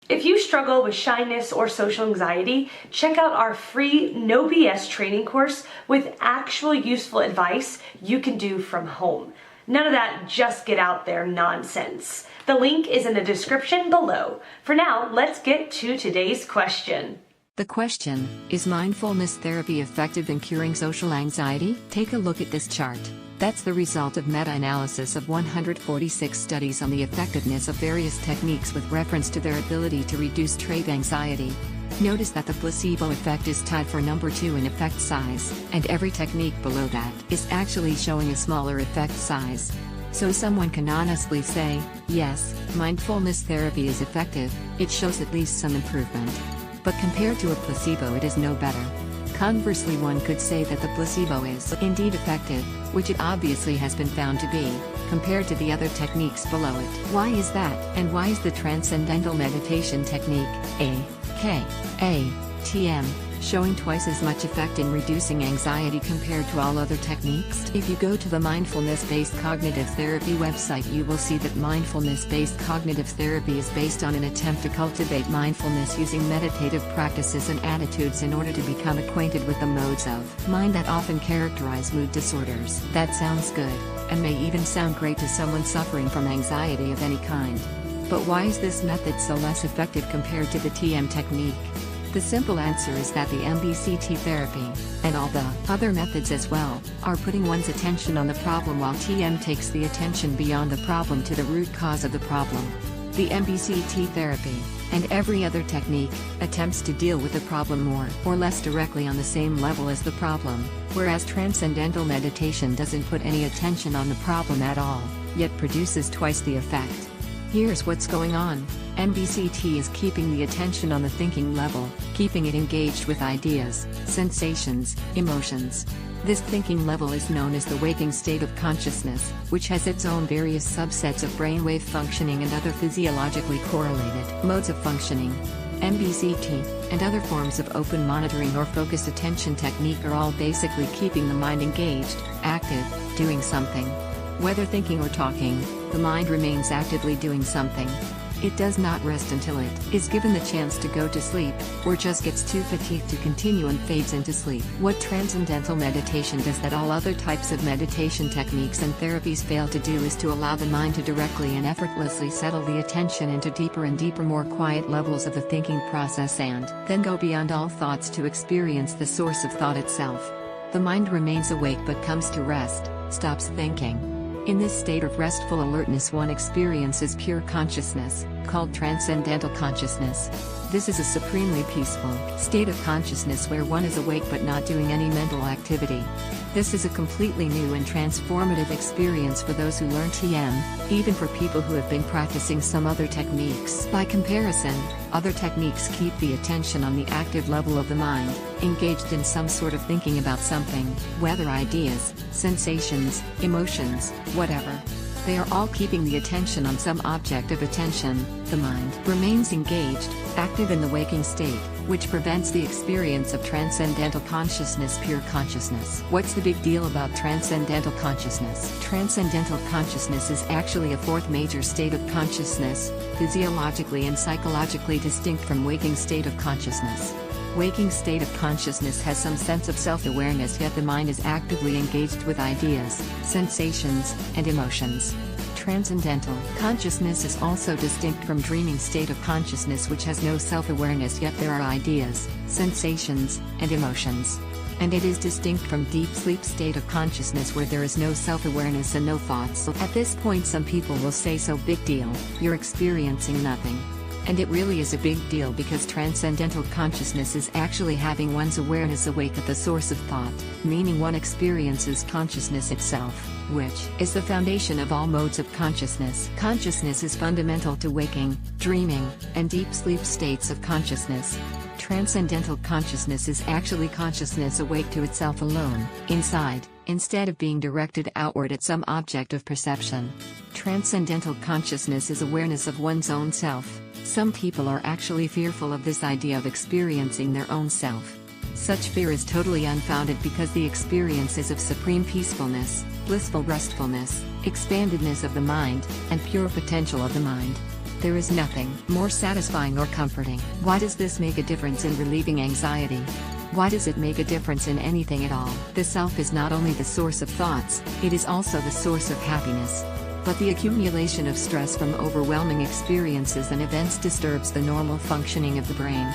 If you struggle with shyness or social anxiety, check out our free No BS training course with actual useful advice you can do from home. None of that just get out there nonsense. The link is in the description below. For now, let's get to today's question. The question, is mindfulness therapy effective in curing social anxiety? Take a look at this chart. That's the result of meta-analysis of 146 studies on the effectiveness of various techniques with reference to their ability to reduce trait anxiety. Notice that the placebo effect is tied for number 2 in effect size, and every technique below that is actually showing a smaller effect size. So someone can honestly say, yes, mindfulness therapy is effective, it shows at least some improvement. But compared to a placebo, it is no better. Conversely, one could say that the placebo is indeed effective, which it obviously has been found to be, compared to the other techniques below it. Why is that? And why is the transcendental meditation technique, TM, showing twice as much effect in reducing anxiety compared to all other techniques? If you go to the mindfulness-based cognitive therapy website, you will see that mindfulness-based cognitive therapy is based on an attempt to cultivate mindfulness using meditative practices and attitudes in order to become acquainted with the modes of mind that often characterize mood disorders. That sounds good, and may even sound great to someone suffering from anxiety of any kind. But why is this method so less effective compared to the TM technique? The simple answer is that the MBCT therapy, and all the other methods as well, are putting one's attention on the problem, while TM takes the attention beyond the problem to the root cause of the problem. The MBCT therapy, and every other technique, attempts to deal with the problem more or less directly on the same level as the problem, whereas transcendental meditation doesn't put any attention on the problem at all, yet produces twice the effect. Here's what's going on. MBCT is keeping the attention on the thinking level, keeping it engaged with ideas, sensations, emotions. This thinking level is known as the waking state of consciousness, which has its own various subsets of brainwave functioning and other physiologically correlated modes of functioning. MBCT, and other forms of open monitoring or focused attention technique are all basically keeping the mind engaged, active, doing something. Whether thinking or talking, the mind remains actively doing something. It does not rest until it is given the chance to go to sleep, or just gets too fatigued to continue and fades into sleep. What transcendental meditation does that all other types of meditation techniques and therapies fail to do is to allow the mind to directly and effortlessly settle the attention into deeper and deeper, more quiet levels of the thinking process, and then go beyond all thoughts to experience the source of thought itself. The mind remains awake but comes to rest, stops thinking. In this state of restful alertness, one experiences pure consciousness, called transcendental consciousness. This is a supremely peaceful state of consciousness where one is awake but not doing any mental activity. This is a completely new and transformative experience for those who learn TM, even for people who have been practicing some other techniques. By comparison, other techniques keep the attention on the active level of the mind, engaged in some sort of thinking about something, whether ideas, sensations, emotions, whatever. They are all keeping the attention on some object of attention. The mind remains engaged, active in the waking state, which prevents the experience of transcendental consciousness, pure consciousness. What's the big deal about transcendental consciousness? Transcendental consciousness is actually a fourth major state of consciousness, physiologically and psychologically distinct from waking state of consciousness. Waking state of consciousness has some sense of self-awareness, yet the mind is actively engaged with ideas, sensations, and emotions. Transcendental consciousness is also distinct from dreaming state of consciousness, which has no self-awareness, yet there are ideas, sensations, and emotions. And it is distinct from deep sleep state of consciousness, where there is no self-awareness and no thoughts. At this point, some people will say, so big deal, you're experiencing nothing. And it really is a big deal, because transcendental consciousness is actually having one's awareness awake at the source of thought, meaning one experiences consciousness itself, which is the foundation of all modes of consciousness. Consciousness is fundamental to waking, dreaming, and deep sleep states of consciousness. Transcendental consciousness is actually consciousness awake to itself alone, inside, instead of being directed outward at some object of perception. Transcendental consciousness is awareness of one's own self. Some people are actually fearful of this idea of experiencing their own self. Such fear is totally unfounded, because the experience is of supreme peacefulness, blissful restfulness, expandedness of the mind, and pure potential of the mind. There is nothing more satisfying or comforting. Why does this make a difference in relieving anxiety? Why does it make a difference in anything at all? The self is not only the source of thoughts, it is also the source of happiness. But the accumulation of stress from overwhelming experiences and events disturbs the normal functioning of the brain.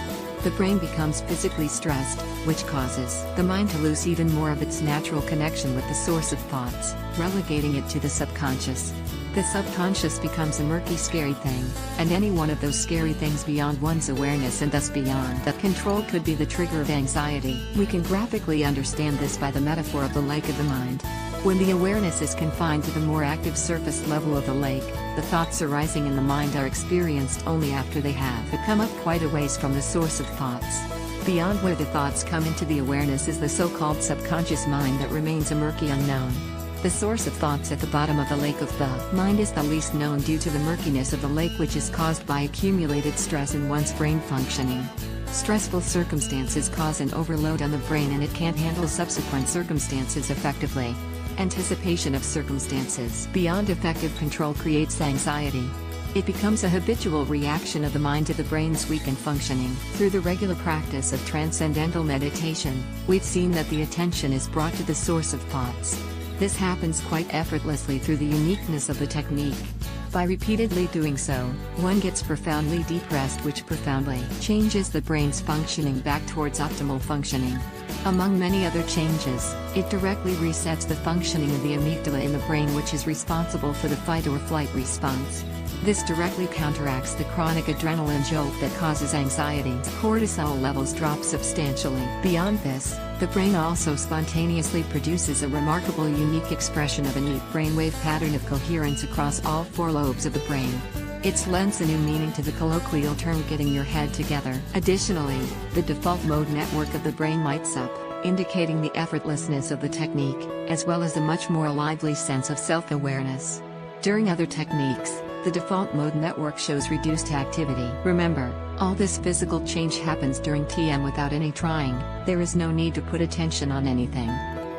The brain becomes physically stressed, which causes the mind to lose even more of its natural connection with the source of thoughts, relegating it to the subconscious. The subconscious becomes a murky, scary thing, and any one of those scary things beyond one's awareness and thus beyond that control could be the trigger of anxiety. We can graphically understand this by the metaphor of the lake of the mind. When the awareness is confined to the more active surface level of the lake, the thoughts arising in the mind are experienced only after they have come up quite a ways from the source of thoughts. Beyond where the thoughts come into the awareness is the so-called subconscious mind that remains a murky unknown. The source of thoughts at the bottom of the lake of the mind is the least known due to the murkiness of the lake, which is caused by accumulated stress in one's brain functioning. Stressful circumstances cause an overload on the brain and it can't handle subsequent circumstances effectively. Anticipation of circumstances beyond effective control creates anxiety. It becomes a habitual reaction of the mind to the brain's weakened functioning. Through the regular practice of transcendental meditation, we've seen that the attention is brought to the source of thoughts. This happens quite effortlessly through the uniqueness of the technique. By repeatedly doing so, one gets profoundly deep rest, which profoundly changes the brain's functioning back towards optimal functioning. Among many other changes, it directly resets the functioning of the amygdala in the brain, which is responsible for the fight or flight response. This directly counteracts the chronic adrenaline jolt that causes anxiety. Cortisol levels drop substantially. Beyond this, the brain also spontaneously produces a remarkable unique expression of a neat brainwave pattern of coherence across all four lobes of the brain. It lends a new meaning to the colloquial term getting your head together. Additionally, the default mode network of the brain lights up, indicating the effortlessness of the technique, as well as a much more lively sense of self-awareness. During other techniques, the default mode network shows reduced activity. Remember, all this physical change happens during TM without any trying. There is no need to put attention on anything.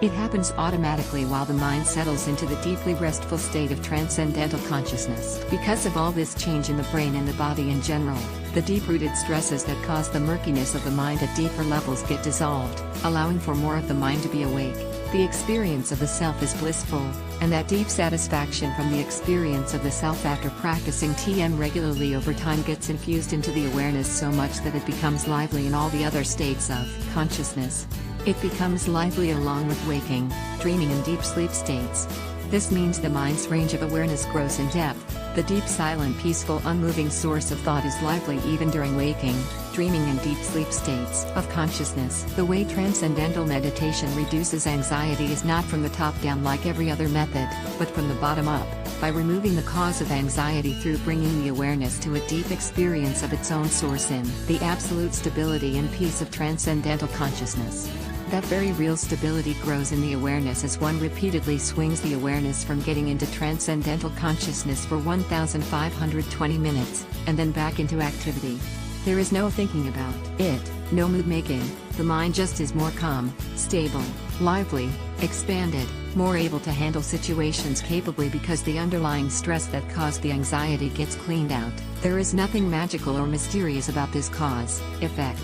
It happens automatically while the mind settles into the deeply restful state of transcendental consciousness. Because of all this change in the brain and the body in general, the deep-rooted stresses that cause the murkiness of the mind at deeper levels get dissolved, allowing for more of the mind to be awake. The experience of the self is blissful, and that deep satisfaction from the experience of the self after practicing TM regularly over time gets infused into the awareness so much that it becomes lively in all the other states of consciousness. It becomes lively along with waking, dreaming and deep sleep states. This means the mind's range of awareness grows in depth. The deep, silent, peaceful, unmoving source of thought is lively even during waking, dreaming and deep sleep states of consciousness. The way transcendental meditation reduces anxiety is not from the top down like every other method, but from the bottom up, by removing the cause of anxiety through bringing the awareness to a deep experience of its own source in the absolute stability and peace of transcendental consciousness. That very real stability grows in the awareness as one repeatedly swings the awareness from getting into transcendental consciousness for 1,520 minutes, and then back into activity. There is no thinking about it, no mood making, the mind just is more calm, stable, lively, expanded, more able to handle situations capably because the underlying stress that caused the anxiety gets cleaned out. There is nothing magical or mysterious about this cause-effect.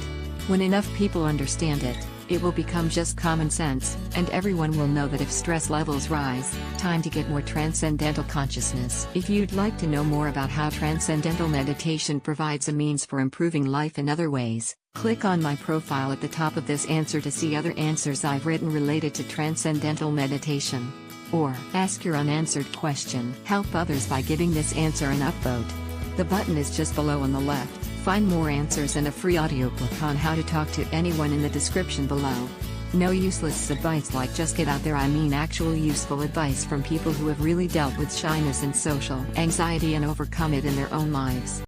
When enough people understand it, it will become just common sense, and everyone will know that if stress levels rise, time to get more transcendental consciousness. If you'd like to know more about how transcendental meditation provides a means for improving life in other ways, click on my profile at the top of this answer to see other answers I've written related to transcendental meditation. Or, ask your unanswered question. Help others by giving this answer an upvote. The button is just below on the left. Find more answers and a free audiobook on how to talk to anyone in the description below. No useless advice like just get out there, I mean actual useful advice from people who have really dealt with shyness and social anxiety and overcome it in their own lives.